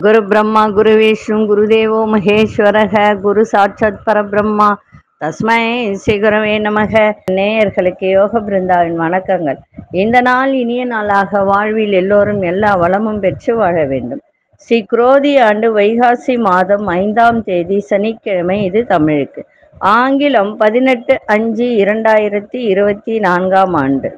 குரு பிரம்மா குரு விஷ்ணு குருதேவோ மகேஸ்வரக குரு சாட்சாத் பரபிரம்மா தஸ்மை ஸ்ரீ குரவே நமக. நேயர்களுக்கு யோக பிருந்தாவின் வணக்கங்கள். இந்த நாள் இனிய நாளாக வாழ்வில் எல்லோரும் எல்லா வளமும் பெற்று வாழ வேண்டும். ஸ்ரீ குரோதி ஆண்டு வைகாசி மாதம் 5ஆம் தேதி சனிக்கிழமை. இது தமிழுக்கு. ஆங்கிலம் 18/5/2024 ஆண்டு.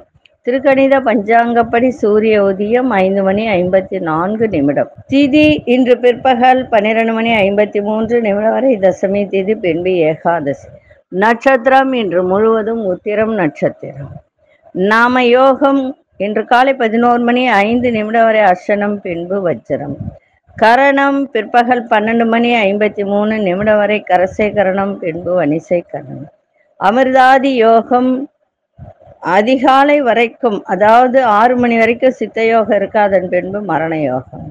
திருக்கணித பஞ்சாங்கப்படி சூரிய உதயம் 5:54. திதி இன்று பிற்பகல் 12:53 வரை தசமி திதி, பின்பு ஏகாதசி. நட்சத்திரம் இன்று முழுவதும் உத்திரம் நட்சத்திரம். நாம யோகம் இன்று காலை 11:05 வரை அர்ச்சனம், பின்பு வஜ்ரம். கரணம் பிற்பகல் 12:53 வரை கரசை கரணம், பின்பு வனிசை கரணம். அமிர்தாதி யோகம் அதிகாலை வரைக்கும், அதாவது 6 மணி வரைக்கும் சித்த யோகம் இருக்கு. அதன் பின்பு மரண யோகம்.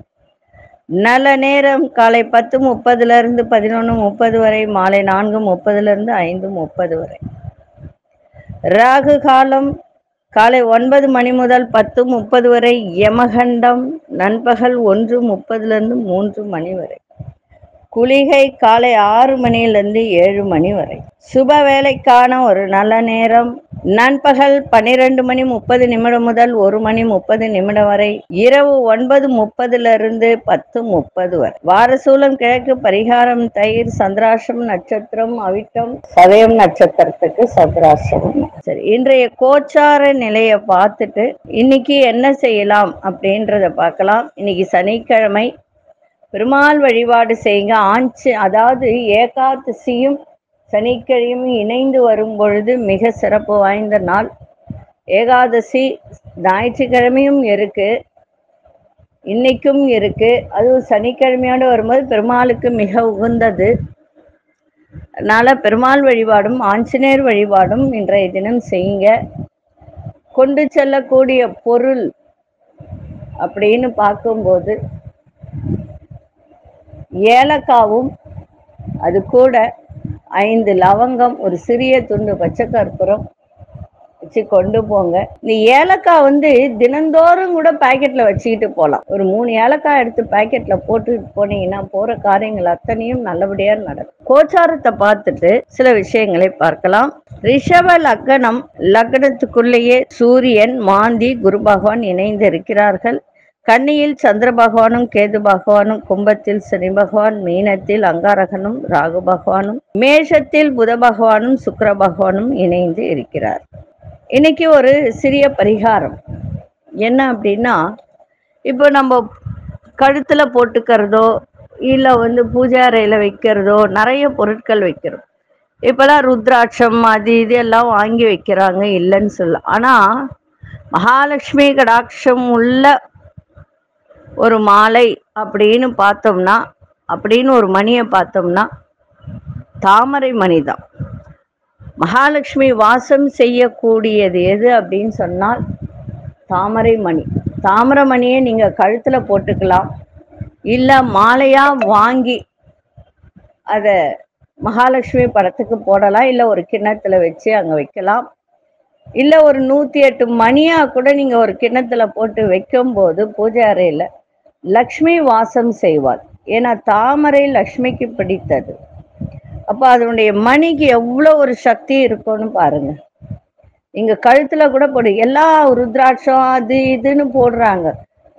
நல்ல நேரம் காலை 10:30 11:30 வரை, மாலை 4:30 5:30 வரை. ராகு காலம் காலை 9 மணி முதல் 10:30 வரை. யமகண்டம் நண்பகல் 1:30 3 மணி வரை. குளிகை காலை 6 மணியிலிருந்து 7 மணி வரை. சுப வேலைக்கான ஒரு நல்ல நேரம் நண்பகல் 12:30 முதல் 1:30 வரை. இரவு 9:30 10:30 வரை. வாரசூலம் கிழக்கு. பரிகாரம் தயிர். சந்திராஷ்டம் நட்சத்திரம் அவிட்டம், சதயம் நட்சத்திரத்துக்கு சந்திராஷ்டம். சரி, இன்றைய கோச்சார நிலையை பார்த்துட்டு இன்னைக்கு என்ன செய்யலாம் அப்படின்றத பார்க்கலாம். இன்னைக்கு சனிக்கிழமை. பெருமாள் வழிபாடு செய்யுங்க. அதாவது ஏகாதசியும் சனிக்கிழமையும் இணைந்து வரும் பொழுது மிக சிறப்பு வாய்ந்த நாள். ஏகாதசி ஞாயிற்றுக்கிழமையும் இருக்கு, இன்னைக்கும் இருக்கு. அதுவும் சனிக்கிழமையோடு வரும்போது பெருமாளுக்கு மிக உகந்தது. அதனால பெருமாள் வழிபாடும் ஆஞ்சநேயர் வழிபாடும் இன்றைய தினம் செய்யுங்க. கொண்டு செல்லக்கூடிய பொருள் அப்படின்னு பார்க்கும்போது ஏலக்காவும், அது கூட 5 லவங்கம், ஒரு சிறிய துண்டு பச்சை கற்பூரம் வச்சு கொண்டு போங்க. இந்த ஏலக்காய் தினந்தோறும் கூட பாக்கெட்ல வச்சுக்கிட்டு போகலாம். ஒரு 3 ஏலக்காய் எடுத்து பாக்கெட்ல போட்டுக்கிட்டு போனீங்கன்னா போற காரியங்கள் அத்தனையும் நல்லபடியா நடக்கும். கோச்சாரத்தை பார்த்துட்டு சில விஷயங்களை பார்க்கலாம். ரிஷப லக்னம், லக்னத்துக்குள்ளேயே சூரியன், மாந்தி, குரு பகவான் இணைந்து இருக்கிறார்கள். கன்னியில் சந்திர பகவானும் கேது பகவானும், கும்பத்தில் சனி பகவான், மீனத்தில் அங்காரகனும் ராகு பகவானும், மேஷத்தில் புத பகவானும் சுக்கிர பகவானும் இணைந்து இருக்கிறார். இன்னைக்கு ஒரு சிறிய பரிகாரம் என்ன அப்படின்னா, இப்போ நம்ம கழுத்துல போட்டுக்கிறதோ இல்லை பூஜை அறையில வைக்கிறதோ நிறைய பொருட்கள் வைக்கிறோம். இப்பெல்லாம் ருத்ராட்சம் அது இது எல்லாம் வாங்கி வைக்கிறாங்க, இல்லைன்னு சொல்ல. ஆனா மகாலட்சுமி கடாட்சம் உள்ள ஒரு மாலை அப்படின்னு பார்த்தோம்னா, அப்படின்னு ஒரு மணியை பார்த்தோம்னா தாமரை மணி தான். மகாலட்சுமி வாசம் செய்யக்கூடியது எது அப்படின்னு சொன்னால் தாமரை மணி. தாமரை மணியை நீங்க கழுத்துல போட்டுக்கலாம், இல்ல மாலையா வாங்கி அதை மகாலட்சுமி படத்துக்கு போடலாம், இல்ல ஒரு கிண்ணத்துல வச்சு அங்க வைக்கலாம். இல்ல ஒரு 108 மணியா கூட நீங்க ஒரு கிண்ணத்துல போட்டு வைக்கும் போது பூஜை அறையில லக்ஷ்மி வாசம் செய்வாள். ஏன்னா தாமரை லக்ஷ்மிக்கு பிடித்தது. அப்ப அதனுடைய மணிக்கு எவ்வளவு ஒரு சக்தி இருக்கும்னு பாருங்க. நீங்க கழுத்துல கூட போடு, எல்லா ருத்ராட்சம் அது இதுன்னு போடுறாங்க.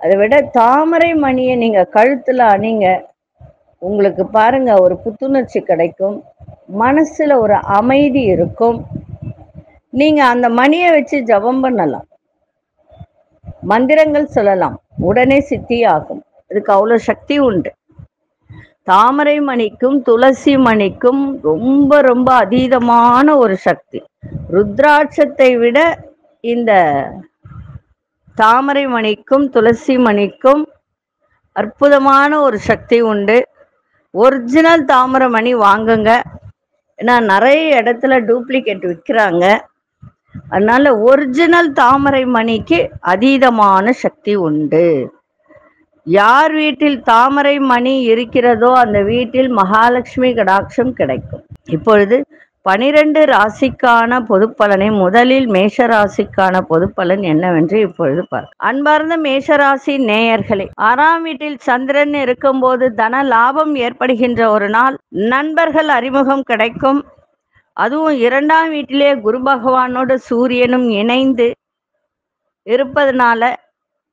அதை விட தாமரை மணியை நீங்க கழுத்துல அணிங்க, உங்களுக்கு பாருங்க ஒரு புத்துணர்ச்சி கிடைக்கும், மனசுல ஒரு அமைதி இருக்கும். நீங்க அந்த மணியை வச்சு ஜபம் பண்ணலாம், மந்திரங்கள் சொல்லலாம், உடனே சித்தி ஆகும். இதுக்கு அவ்வளவு சக்தி உண்டு. தாமரை மணிக்கும் துளசி மணிக்கும் ரொம்ப ரொம்ப அதீதமான ஒரு சக்தி. ருத்ராட்சத்தை விட இந்த தாமரை மணிக்கும் துளசி மணிக்கும் அற்புதமான ஒரு சக்தி உண்டு. ஒரிஜினல் தாமரை மணி வாங்குங்க. ஏன்னா நிறைய இடத்துல டூப்ளிகேட் விற்கிறாங்க. அதனால ஒரிஜினல் தாமரை மணிக்கு அதீதமான சக்தி உண்டு. யார் வீட்டில் தாமரை மணி இருக்கிறதோ அந்த வீட்டில் மகாலட்சுமி கடாட்சம் கிடைக்கும். இப்பொழுது 12 ராசிக்கான பொதுப்பலனை முதலில் மேஷ ராசிக்கான பொதுப்பலன் என்னவென்று இப்பொழுது பார்க்க. அன்பார்ந்த மேஷராசி நேயர்களே, 6ஆம் வீட்டில் சந்திரன் இருக்கும்போது தன லாபம் ஏற்படுகின்ற ஒரு நாள். நண்பர்கள் அறிமுகம் கிடைக்கும். அதுவும் 2ஆம் வீட்டிலே குரு பகவானோடு சூரியனும் இணைந்து இருப்பதனால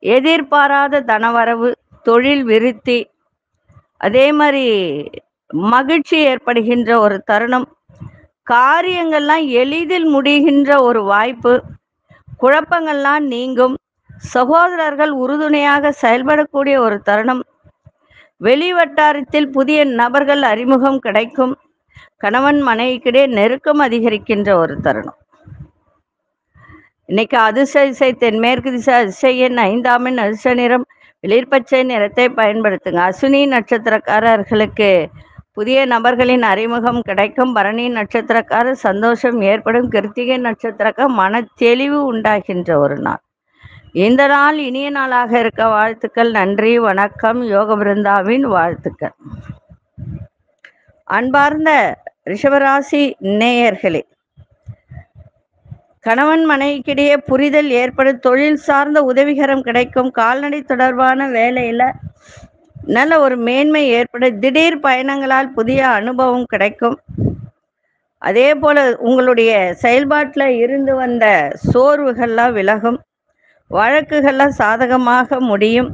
எதிர்பாராத தனவரவு, தொழில் விருத்தி, அதே மாதிரி மகிழ்ச்சி ஏற்படுகின்ற ஒரு தருணம். காரியங்கள்லாம் எளிதில் முடிகின்ற ஒரு வாய்ப்பு. குழப்பங்கள்லாம் நீங்கும். சகோதரர்கள் உறுதுணையாக செயல்படக்கூடிய ஒரு தருணம். வெளிவட்டாரத்தில் புதிய நபர்கள் அறிமுகம் கிடைக்கும். கணவன் மனைவிக்கிடையே நெருக்கம் அதிகரிக்கின்ற ஒரு தருணம். இன்னைக்கு அதிர்ஷ்ட திசை தென்மேற்கு திசை, அதிர்ஷ்ட எண் 5ஆம் எண், அதிர்ஷ்ட நிறம் வெளிர்பச்சை நிறத்தை பயன்படுத்துங்க. அஸ்வினி நட்சத்திரக்காரர்களுக்கு புதிய நபர்களின் அறிமுகம் கிடைக்கும். பரணி நட்சத்திரக்காரர் சந்தோஷம் ஏற்படும். கிருத்திகை நட்சத்திரக்கார மன தெளிவு உண்டாகின்ற ஒரு நாள். இந்த நாள் இனிய நாளாக இருக்க வாழ்த்துக்கள். நன்றி, வணக்கம். யோக பிருந்தாவின் வாழ்த்துக்கள். அன்பார்ந்த ரிஷபராசி நேயர்களே, கணவன் மனைவிக்கிடையே புரிதல் ஏற்படும். தொழில் சார்ந்த உதவிகரம் கிடைக்கும். கால்நடை தொடர்பான வேலையில நல்ல ஒரு மேன்மை ஏற்படும். திடீர் பயணங்களால் புதிய அனுபவம் கிடைக்கும். அதே போல உங்களுடைய செயல்பாட்டில் இருந்து வந்த சோர்வுகள்லாம் விலகும். வழக்குகள்லாம் சாதகமாக முடியும்.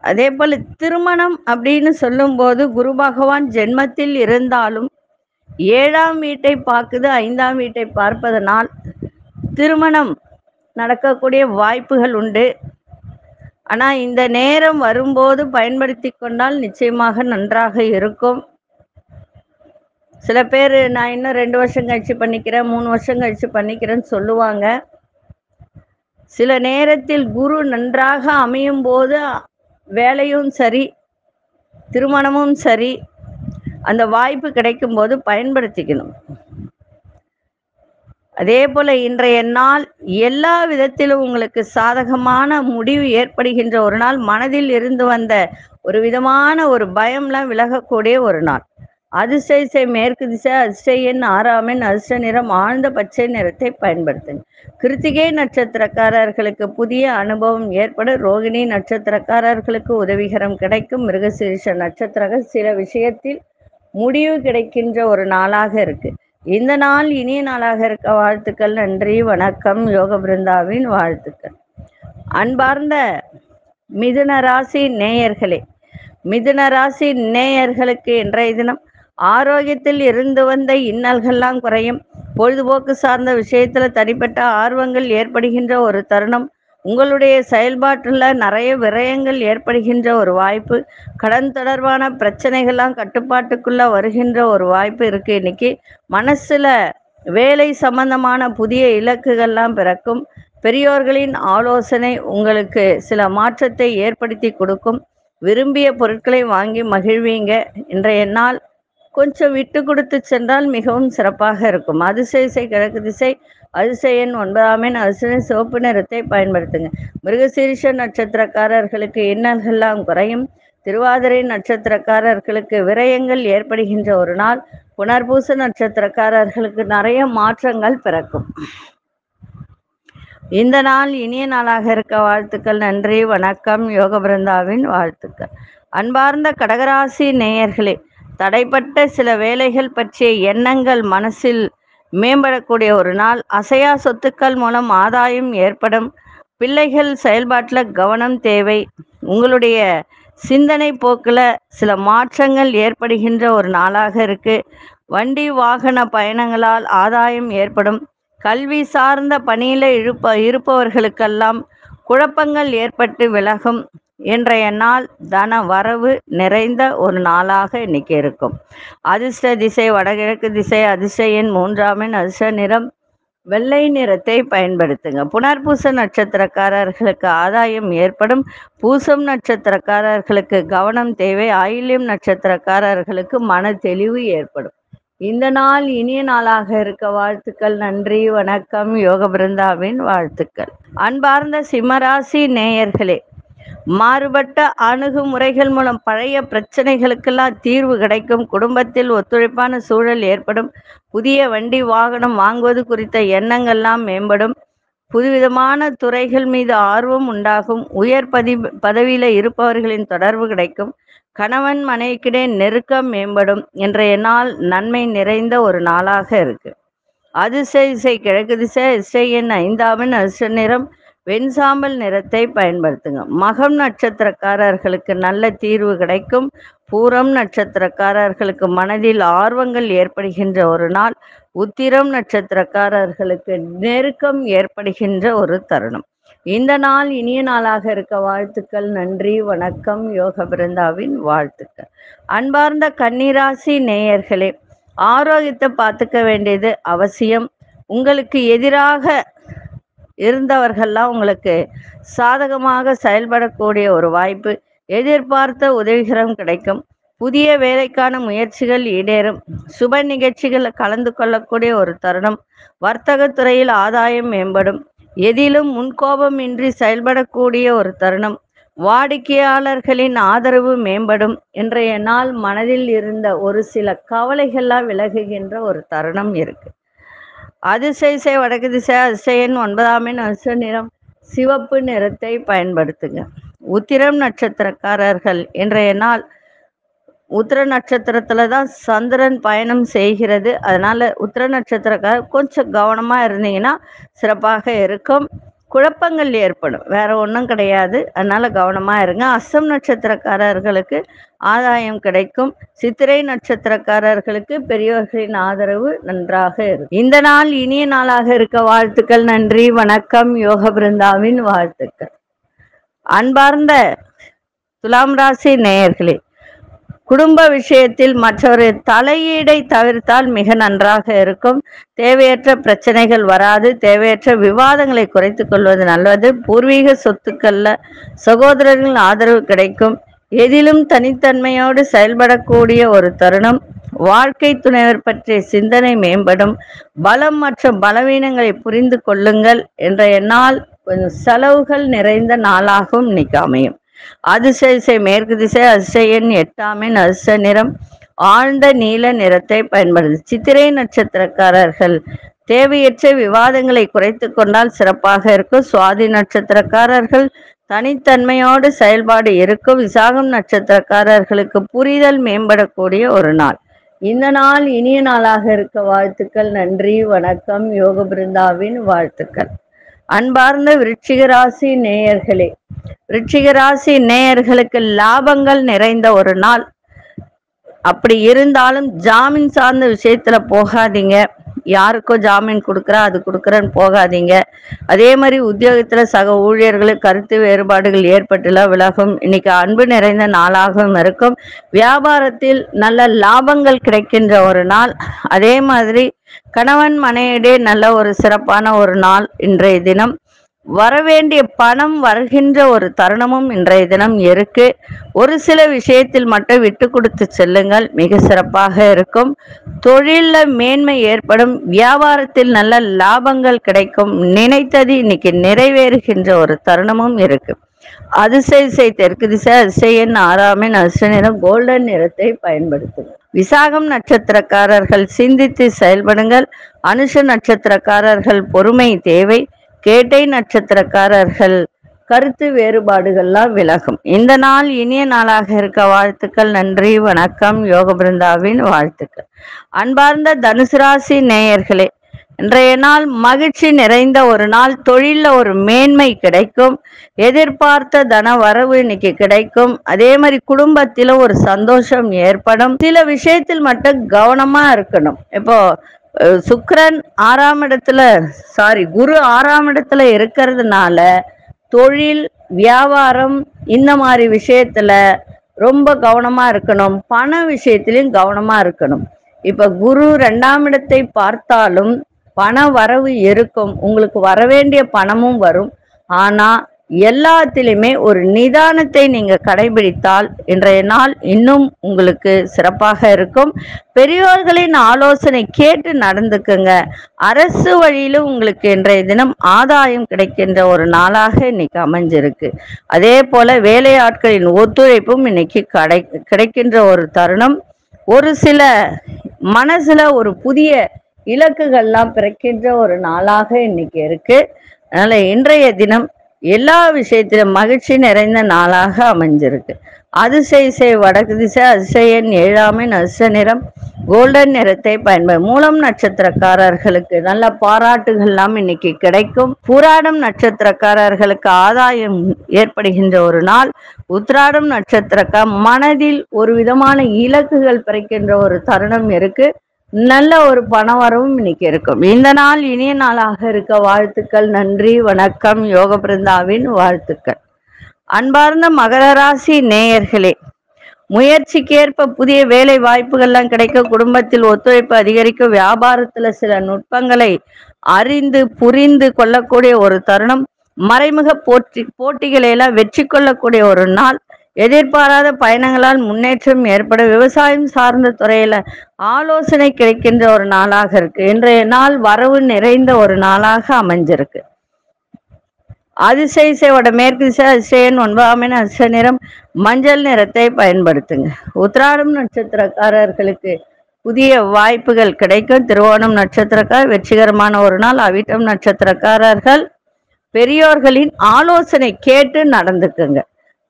அதே போல திருமணம் அப்படின்னு சொல்லும்போது குரு பகவான் ஜென்மத்தில் இருந்தாலும் 7ஆம் வீட்டை பார்க்குது, 5ஆம் வீட்டை பார்ப்பதனால் திருமணம் நடக்கக்கூடிய வாய்ப்புகள் உண்டு. ஆனால் இந்த நேரம் வரும்போது பயன்படுத்தி கொண்டால் நிச்சயமாக நன்றாக இருக்கும். சில பேர் நான் இன்னும் 2 வருஷம் கழிச்சு பண்ணிக்கிறேன், 3 வருஷம் கழிச்சு பண்ணிக்கிறேன்னு சொல்லுவாங்க. சில நேரத்தில் குரு நன்றாக அமையும் போது வேலையும் சரி, திருமணமும் சரி, அந்த வாய்ப்பு கிடைக்கும் போது பயன்படுத்திக்கணும். அதே போல இன்றைய நாள் எல்லா விதத்திலும் உங்களுக்கு சாதகமான முடிவு ஏற்படுகின்ற ஒரு நாள். மனதில் இருந்து வந்த ஒரு விதமான ஒரு பயம்லாம் விலகக்கூடிய ஒரு நாள். அதிர்ஷ்ட திசை மேற்கு திசை, அதிர்ஷ்ட எண் 6ஆம் எண், அதிர்ஷ்ட நிறம் ஆழ்ந்த பச்சை நிறத்தை பயன்படுத்துங்க. கிருத்திகை நட்சத்திரக்காரர்களுக்கு புதிய அனுபவம் ஏற்படும். ரோகிணி நட்சத்திரக்காரர்களுக்கு உதவிகரம் கிடைக்கும். மிருகசீரிஷ நட்சத்திரங்கள் சில விஷயத்தில் முடிவு கிடைக்கின்ற ஒரு நாளாக இருக்கு. இந்த நாள் இனிய நாளாக இருக்க வாழ்த்துக்கள். நன்றி, வணக்கம். யோக பிருந்தாவின் வாழ்த்துக்கள். அன்பார்ந்த மிதுன ராசி நேயர்களே, மிதுன ராசி நேயர்களுக்கு இன்றைய தினம் ஆரோக்கியத்தில் இருந்து வந்த இன்னல்கள்லாம் குறையும். பொழுதுபோக்கு சார்ந்த விஷயத்துல தனிப்பட்ட ஆர்வங்கள் ஏற்படுகின்ற ஒரு தருணம். உங்களுடைய செயல்பாட்டில் நிறைய விரயங்கள் ஏற்படுகின்ற ஒரு வாய்ப்பு. கடன் தொடர்பான பிரச்சனைகள்லாம் கட்டுப்பாட்டுக்குள்ள வருகின்ற ஒரு வாய்ப்பு இருக்கு. இன்னைக்கு மனசுல வேலை சம்பந்தமான புதிய இலக்குகள்லாம் பிறக்கும். பெரியோர்களின் ஆலோசனை உங்களுக்கு சில மாற்றத்தை ஏற்படுத்தி கொடுக்கும். விரும்பிய பொருட்களை வாங்கி மகிழ்வீங்க. இன்றைய நாள் கொஞ்சம் விட்டு கொடுத்து சென்றால் மிகவும் சிறப்பாக இருக்கும். அதிர்ஷ்ட திசை கிழக்கு திசை, அதிர்ஷ்ட எண் 9ஆம் எண், அதிர்ஷ்ட சிவப்பு நிறத்தை பயன்படுத்துங்க. மிருகசீரிஷ நட்சத்திரக்காரர்களுக்கு இன்னல்கள்லாம் குறையும். திருவாதிரை நட்சத்திரக்காரர்களுக்கு விரயங்கள் ஏற்படுகின்ற ஒரு நாள். புனர்பூச நட்சத்திரக்காரர்களுக்கு நிறைய மாற்றங்கள் பிறக்கும். இந்த நாள் இனிய நாளாக இருக்க வாழ்த்துக்கள். நன்றி, வணக்கம். யோக பிருந்தாவின் வாழ்த்துக்கள். அன்பார்ந்த கடகராசி நேயர்களே, தடைப்பட்ட சில வேலைகள் பற்றிய எண்ணங்கள் மனசில் மேம்படக்கூடிய ஒரு நாள். அசையா சொத்துக்கள் மூலம் ஆதாயம் ஏற்படும். பிள்ளைகள் செயல்பாட்டில் கவனம் தேவை. உங்களுடைய சிந்தனை போக்கில் சில மாற்றங்கள் ஏற்படுகின்ற ஒரு நாளாக இருக்கு. வண்டி வாகன பயணங்களால் ஆதாயம் ஏற்படும். கல்வி சார்ந்த பணியில் இருப்பவர்களுக்கெல்லாம் குழப்பங்கள் ஏற்பட்டு விலகும். இன்றைய நாள் தன வரவு நிறைந்த ஒரு நாளாக இன்னைக்கு இருக்கும். அதிர்ஷ்ட திசை வடகிழக்கு திசை, அதிர்ஷ்ட எண் 3ஆம் எண், அதிர்ஷ்ட நிறம் வெள்ளை நிறத்தை பயன்படுத்துங்க. புனர்பூச நட்சத்திரக்காரர்களுக்கு ஆதாயம் ஏற்படும். பூசம் நட்சத்திரக்காரர்களுக்கு கவனம் தேவை. ஆயில்யம் நட்சத்திரக்காரர்களுக்கு மன தெளிவு ஏற்படும். இந்த நாள் இனிய நாளாக இருக்க வாழ்த்துக்கள். நன்றி, வணக்கம். யோக பிருந்தாவின் வாழ்த்துக்கள். அன்பார்ந்த சிம்மராசி நேயர்களே, மாறுபட்ட அணுகுமுறைகள் மூலம் பழைய பிரச்சனைகளுக்கெல்லாம் தீர்வு கிடைக்கும். குடும்பத்தில் ஒத்துழைப்பான சூழல் ஏற்படும். புதிய வண்டி வாகனம் வாங்குவது குறித்த எண்ணங்கள்லாம் மேம்படும். புதுவிதமான துறைகள் மீது ஆர்வம் உண்டாகும். உயர் பதவியில் இருப்பவர்களின் தொடர்பு கிடைக்கும். கணவன் மனைவிக்கிடையே நெருக்கம் மேம்படும். இன்றைய நாள் நன்மை நிறைந்த ஒரு நாளாக இருக்கு. அதிர்ஷ்ட திசை கிழக்கு திசை. அதிர்ஷ்ட எண் 5 அதிர்ஷ்ட நிறம் வெண்சாம்பல் நிறத்தை பயன்படுத்துங்க. மகம் நட்சத்திரக்காரர்களுக்கு நல்ல தீர்வு கிடைக்கும். பூரம் நட்சத்திரக்காரர்களுக்கு மனதில் ஆர்வங்கள் ஏற்படுகின்ற ஒரு நாள். உத்திரம் நட்சத்திரக்காரர்களுக்கு நெருக்கம் ஏற்படுகின்ற ஒரு தருணம். இந்த நாள் இனிய நாளாக இருக்க வாழ்த்துக்கள். நன்றி, வணக்கம். யோக பிருந்தாவின் வாழ்த்துக்கள். அன்பார்ந்த கன்னிராசி நேயர்களே, ஆரோக்கியத்தை பார்த்துக்க வேண்டியது அவசியம். உங்களுக்கு எதிராக இருந்தவர்கள்லாம் உங்களுக்கு சாதகமாக செயல்படக்கூடிய ஒரு வாய்ப்பு. எதிர்பார்த்த உதவிகரம் கிடைக்கும். புதிய வேலைக்கான முயற்சிகள் ஈடேறும். சுப நிகழ்ச்சிகளில் கலந்து கொள்ளக்கூடிய ஒரு தருணம். வர்த்தகத்துறையில் ஆதாயம் மேம்படும். எதிலும் முன்கோபமின்றி செயல்படக்கூடிய ஒரு தருணம். வாடிக்கையாளர்களின் ஆதரவு மேம்படும். இன்றைய நாள் மனதில் இருந்த ஒரு சில கவலைகள்லாம் விலகுகின்ற ஒரு தருணம் இருக்கு. அதிர்ஷ்ட திசை வடக்கு திசை. அதிர்ஷ்ட எண் 9 அதிர்ஷ்ட நிறம் சிவப்பு நிறத்தை பயன்படுத்துங்க. உத்திரம் நட்சத்திரக்காரர்கள் இன்றைய நாள் உத்திர நட்சத்திரத்துல தான் சந்திரன் பயணம் செய்கிறது. அதனால உத்திர நட்சத்திரக்காரர் கொஞ்சம் கவனமா இருந்தீங்கன்னா சிறப்பாக இருக்கும். குழப்பங்கள் ஏற்படும், வேற ஒன்றும் கிடையாது. அதனால கவனமா இருங்க. அஸ்தம் நட்சத்திரக்காரர்களுக்கு ஆதாயம் கிடைக்கும். சித்திரை நட்சத்திரக்காரர்களுக்கு பெரியவர்களின் ஆதரவு நன்றாக இருக்கும். இந்த நாள் இனிய நாளாக இருக்க வாழ்த்துக்கள். நன்றி, வணக்கம். யோக பிருந்தாவின் வாழ்த்துக்கள். அன்பார்ந்த துலாம் ராசி நேயர்களே, குடும்ப விஷயத்தில் மற்றவர்கள் தலையீடை தவிர்த்தால் மிக நன்றாக இருக்கும். தேவையற்ற பிரச்சனைகள் வராது. தேவையற்ற விவாதங்களை குறைத்து கொள்வது நல்லது. பூர்வீக சொத்துக்கள்ல சகோதரர்களின் ஆதரவு கிடைக்கும். எதிலும் தனித்தன்மையோடு செயல்படக்கூடிய ஒரு தருணம். வாழ்க்கை துணைவர் பற்றிய சிந்தனை மேம்படும். பலம் மற்றும் பலவீனங்களை புரிந்து கொள்ளுங்கள். இன்றைய நாள் கொஞ்சம் செலவுகள் நிறைந்த நாளாகவும் இன்னைக்கு அமையும். அதிர்ஷ்ட திசை மேற்கு திசை. அதிர்ஷ்ட எண் 8 அதிர்ஷ்ட நிறம் ஆழ்ந்த நீல நிறத்தை பயன்படுது. சித்திரை நட்சத்திரக்காரர்கள் தேவையற்ற விவாதங்களை குறைத்து கொண்டால் சிறப்பாக இருக்கும். சுவாதி நட்சத்திரக்காரர்கள் தனித்தன்மையோடு செயல்பாடு இருக்கும். விசாகம் நட்சத்திரக்காரர்களுக்கு புரிதல் மேம்படக்கூடிய ஒரு நாள். இந்த நாள் இனிய நாளாக இருக்க வாழ்த்துக்கள். நன்றி, வணக்கம். யோக பிருந்தாவின் வாழ்த்துக்கள். அன்பார்ந்த விருச்சிக ராசி நேயர்களே, விருச்சிக ராசி நேயர்களுக்கு லாபங்கள் நிறைந்த ஒரு நாள். அப்படி இருந்தாலும் ஜாமீன் சார்ந்த விஷயத்துல போகாதீங்க. யாருக்கோ ஜாமீன் கொடுக்குறா அது கொடுக்குறேன்னு போகாதீங்க. அதே மாதிரி உத்தியோகத்துல சக ஊழியர்களுக்கு கருத்து வேறுபாடுகள் ஏற்பட்டுல விலகும். இன்னைக்கு அன்பு நிறைந்த நாளாகவும் இருக்கும். வியாபாரத்தில் நல்ல லாபங்கள் கிடைக்கின்ற ஒரு நாள். அதே மாதிரி கணவன் மனைவியிடையே நல்ல ஒரு சிறப்பான ஒரு நாள் இன்றைய தினம். வரவேண்டிய பணம் வருகின்ற ஒரு தருணமும் இன்றைய தினம் இருக்கு. ஒரு சில விஷயத்தில் மட்டும் விட்டு கொடுத்து செல்லுங்கள், மிக சிறப்பாக இருக்கும். தொழில மேன்மை ஏற்படும். வியாபாரத்தில் நல்ல லாபங்கள் கிடைக்கும். நினைத்தது இன்னைக்கு நிறைவேறுகின்ற ஒரு தருணமும் இருக்கு. அதிர்ஷ்ட திசை தெற்கு திசை. அதிர்ஷ்ட எண் 6 அதிர்ஷ்ட நிறம் கோல்டன் நிறத்தை பயன்படுத்தும். விசாகம் நட்சத்திரக்காரர்கள் சிந்தித்து செயல்படுங்கள். அனுஷ நட்சத்திரக்காரர்கள் பொறுமை தேவை. கேட்டை நட்சத்திரக்காரர்கள் கருத்து வேறுபாடுகள்லாம் விலகும். இந்த நாள் இனிய நாளாக இருக்க வாழ்த்துக்கள். நன்றி, வணக்கம். யோக பிருந்தாவின் வாழ்த்துக்கள். அன்பார்ந்த தனுசு ராசி நேயர்களே, இன்றைய நாள் மகிழ்ச்சி நிறைந்த ஒரு நாள். தொழில ஒரு மேன்மை கிடைக்கும். எதிர்பார்த்த தன வரவு இன்னைக்கு கிடைக்கும். அதே மாதிரி குடும்பத்தில ஒரு சந்தோஷம் ஏற்படும். சில விஷயத்தில் மட்டும் கவனமா இருக்கணும். இப்போ சுக்கிரன் 6 இடத்துல குரு 6 இடத்துல இருக்கிறதுனால தொழில் வியாபாரம் இந்த மாதிரி விஷயத்துல ரொம்ப கவனமா இருக்கணும். பண விஷயத்திலையும் கவனமா இருக்கணும். இப்ப குரு 2ஆம் இடத்தை பார்த்தாலும் பண வரவு இருக்கும். உங்களுக்கு வரவேண்டிய பணமும் வரும். ஆனா எல்லாத்திலுமே ஒரு நிதானத்தை நீங்க கடைபிடித்தால் இன்றைய நாள் இன்னும் உங்களுக்கு சிறப்பாக இருக்கும். பெரியோர்களின் ஆலோசனை கேட்டு நடந்துக்குங்க. அரசு வழியிலும் உங்களுக்கு இன்றைய தினம் ஆதாயம் கிடைக்கின்ற ஒரு நாளாக இன்னைக்கு அமைஞ்சிருக்கு. அதே போல வேலையாட்களின் ஒத்துழைப்பும் இன்னைக்கு கிடைக்கின்ற ஒரு தருணம். ஒரு சில மனசுல ஒரு புதிய இலக்குகள்லாம் பிறக்கின்ற ஒரு நாளாக இன்னைக்கு இருக்கு. அதனால இன்றைய தினம் எல்லா விஷயத்திலும் மகிழ்ச்சி நிறைந்த நாளாக அமைஞ்சிருக்கு. அதிசய வடக்கு திசை அதிசயன் 7ஆம் அதிர்ஷ்ட நிறம் கோல்டன் நிறத்தை பயன்படும். மூலம் நட்சத்திரக்காரர்களுக்கு நல்ல பாராட்டுகள்லாம் இன்னைக்கு கிடைக்கும். பூராடம் நட்சத்திரக்காரர்களுக்கு ஆதாயம் ஏற்படுகின்ற ஒரு நாள். உத்திராடம் நட்சத்திரக்கார மனதில் ஒரு விதமான இலக்குகள் பிறக்கின்ற ஒரு தருணம் இருக்கு. நல்ல ஒரு பணவரவும் இன்னைக்கு இருக்கும். இந்த நாள் இனிய நாளாக இருக்க வாழ்த்துக்கள். நன்றி, வணக்கம். யோக பிருந்தாவின் வாழ்த்துக்கள். அன்பார்ந்த மகர ராசி நேயர்களே, முயற்சிக்கேற்ப புதிய வேலை வாய்ப்புகள்லாம் கிடைக்க, குடும்பத்தில் ஒத்துழைப்பு அதிகரிக்கும், வியாபாரத்துல சில நுட்பங்களை அறிந்து புரிந்து கொள்ளக்கூடிய ஒரு தருணம். மறைமுக போட்டிகளை எல்லாம் வெற்றி கொள்ளக்கூடிய ஒரு நாள். எதிர்பாராத பயணங்களால் முன்னேற்றம் ஏற்படும். விவசாயம் சார்ந்த துறையில ஆலோசனை கிடைக்கின்ற ஒரு நாளாக இருக்கு. இன்றைய நாள் வரவு நிறைந்த ஒரு நாளாக அமைஞ்சிருக்கு. அதிசய மேற்கு திசை அதிசயன் 9ஆம் அதிர்ஷ்ட நிறம் மஞ்சள் நிறத்தை பயன்படுத்துங்க. உத்திராடம் நட்சத்திரக்காரர்களுக்கு புதிய வாய்ப்புகள் கிடைக்கும். திருவோணம் நட்சத்திரக்கார் வெற்றிகரமான ஒரு நாள். அவிட்டம் நட்சத்திரக்காரர்கள் பெரியோர்களின் ஆலோசனை கேட்டு நடந்துக்குங்க.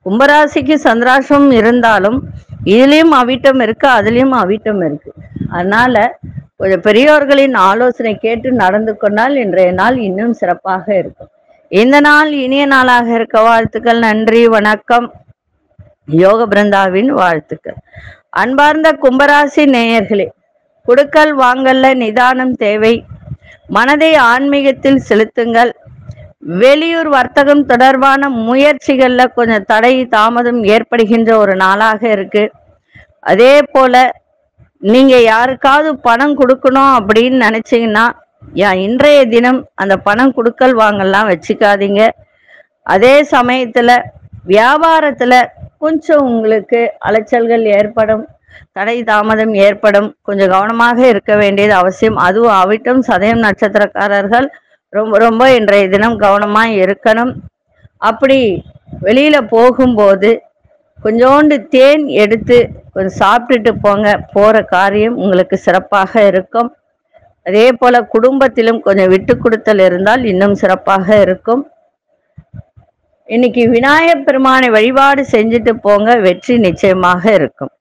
கும்பராசிக்கு சந்திராஷ்டம் இருந்தாலும் இதுலயும் அவிட்டம் இருக்கு, அதுலயும் அவிட்டம் இருக்கு. அதனால கொஞ்சம் பெரியோர்களின் ஆலோசனை கேட்டு நடந்து கொண்டால் இன்றைய நாள் இன்னும் சிறப்பாக இருக்கும். இந்த நாள் இனிய நாளாக இருக்க வாழ்த்துக்கள். நன்றி, வணக்கம். யோக பிருந்தாவின் வாழ்த்துக்கள். அன்பார்ந்த கும்பராசி நேயர்களே, கொடுக்கல் வாங்கல்ல நிதானம் தேவை. மனதை ஆன்மீகத்தில் செலுத்துங்கள். வெளியூர் வர்த்தகம் தொடர்பான முயற்சிகள்ல கொஞ்சம் தடை தாமதம் ஏற்படுகின்ற ஒரு நாளாக இருக்கு. அதே போல நீங்க யாருக்காவது பணம் கொடுக்கணும் அப்படின்னு நினைச்சீங்கன்னா இன்றைய தினம் அந்த பணம் கொடுக்கல் வாங்கலாம் வச்சுக்காதீங்க. அதே சமயத்துல வியாபாரத்துல கொஞ்சம் உங்களுக்கு அலைச்சல்கள் ஏற்படும், தடை தாமதம் ஏற்படும். கொஞ்சம் கவனமாக இருக்க வேண்டியது அவசியம். அதுவும் அவிட்டம் சதயம் நட்சத்திரக்காரர்கள் ரொம்ப இன்றைய தினம் கவனமா இருக்கணும். அப்படி வெளியில போகும்போது கொஞ்சோண்டு தேன் எடுத்து கொஞ்சம் சாப்பிட்டுட்டு போற காரியம் உங்களுக்கு சிறப்பாக இருக்கும். அதே போல குடும்பத்திலும் கொஞ்சம் விட்டு கொடுத்தல் இருந்தால் இன்னும் சிறப்பாக இருக்கும். இன்னைக்கு விநாயகப் பெருமானை வழிபாடு செஞ்சுட்டு போங்க, வெற்றி நிச்சயமாக இருக்கும்.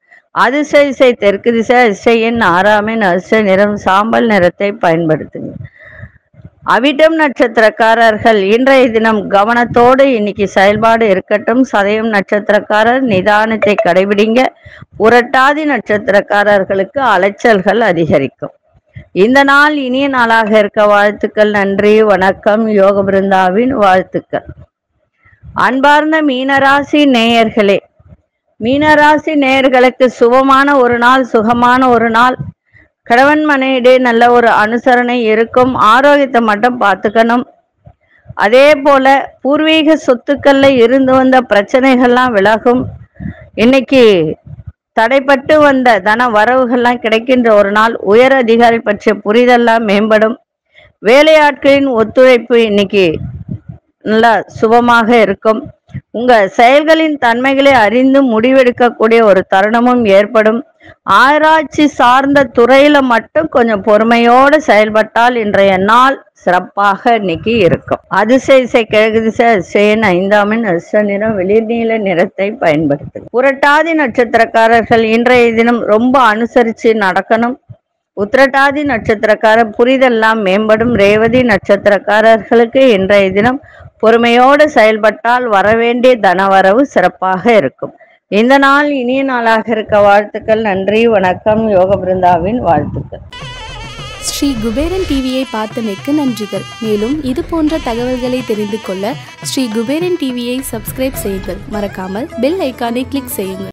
அதிசய தெற்கு திசை அதிசயன் 6ஆம் அதிர்ஷ்ட நிறம் சாம்பல் நிறத்தை பயன்படுத்துங்க. அவிட்டம் நட்சத்திரக்காரர்கள் இன்றைய தினம் கவனத்தோடு இன்னைக்கு செயல்பாடு இருக்கட்டும். சதயம் நட்சத்திரக்காரர் நிதானத்தை கடைபிடிங்க. புரட்டாதி நட்சத்திரக்காரர்களுக்கு அலைச்சல்கள் அதிகரிக்கும். இந்த நாள் இனிய நாளாக இருக்க வாழ்த்துக்கள். நன்றி, வணக்கம். யோக பிருந்தாவின் வாழ்த்துக்கள். அன்பார்ந்த மீனராசி நேயர்களே, மீனராசி நேயர்களுக்கு சுபமான ஒரு நாள், சுகமான ஒரு நாள். கணவன் மனைவிடையே நல்ல ஒரு அனுசரணை இருக்கும். ஆரோக்கியத்தை மட்டும் பார்த்துக்கணும். அதே போல பூர்வீக சொத்துக்கள்ல இருந்து வந்த பிரச்சனைகள்லாம் விலகும். இன்னைக்கு தடைப்பட்டு வந்த தன வரவுகள்லாம் கிடைக்கின்ற ஒரு நாள். உயர் அதிகாரி பற்றிய புரிதெல்லாம் மேம்படும். வேலையாட்களின் ஒத்துழைப்பு இன்னைக்கு நல்லா சுபமாக இருக்கும். உங்க செயல்களின் தன்மைகளை அறிந்து முடிவெடுக்கக்கூடிய ஒரு தருணமும் ஏற்படும். ஆராய்ச்சி சார்ந்த துறையில மட்டும் கொஞ்சம் பொறுமையோடு செயல்பட்டால் இன்றைய நாள் சிறப்பாக இன்னைக்கு இருக்கும். அதிசய கிழக்கு திசை அதிசயன் 5ஆம் அதிர்ஷ்ட நிறம் வெளிர் நீல நிறத்தை பயன்படுத்தும். புரட்டாதி நட்சத்திரக்காரர்கள் இன்றைய தினம் ரொம்ப அனுசரித்து நடக்கணும். உத்திரட்டாதி நட்சத்திரக்காரர் புரிதெல்லாம் மேம்படும். ரேவதி நட்சத்திரக்காரர்களுக்கு இன்றைய தினம் பொறுமையோடு செயல்பட்டால் வரவேண்டிய தனவரவு சிறப்பாக இருக்கும். இந்த நாள் இனிய நாளாக இருக்க வாழ்த்துக்கள். நன்றி, வணக்கம். யோக பிருந்தாவின் வாழ்த்துக்கள். ஸ்ரீ குபேரன் டிவியை பார்த்தமைக்கு நன்றிகள். மேலும் இது போன்ற தகவல்களை தெரிந்து கொள்ள ஸ்ரீ குபேரன் டிவியை சப்ஸ்கிரைப் செய்யுங்கள். மறக்காமல் பெல் ஐக்கானை கிளிக் செய்யுங்கள்.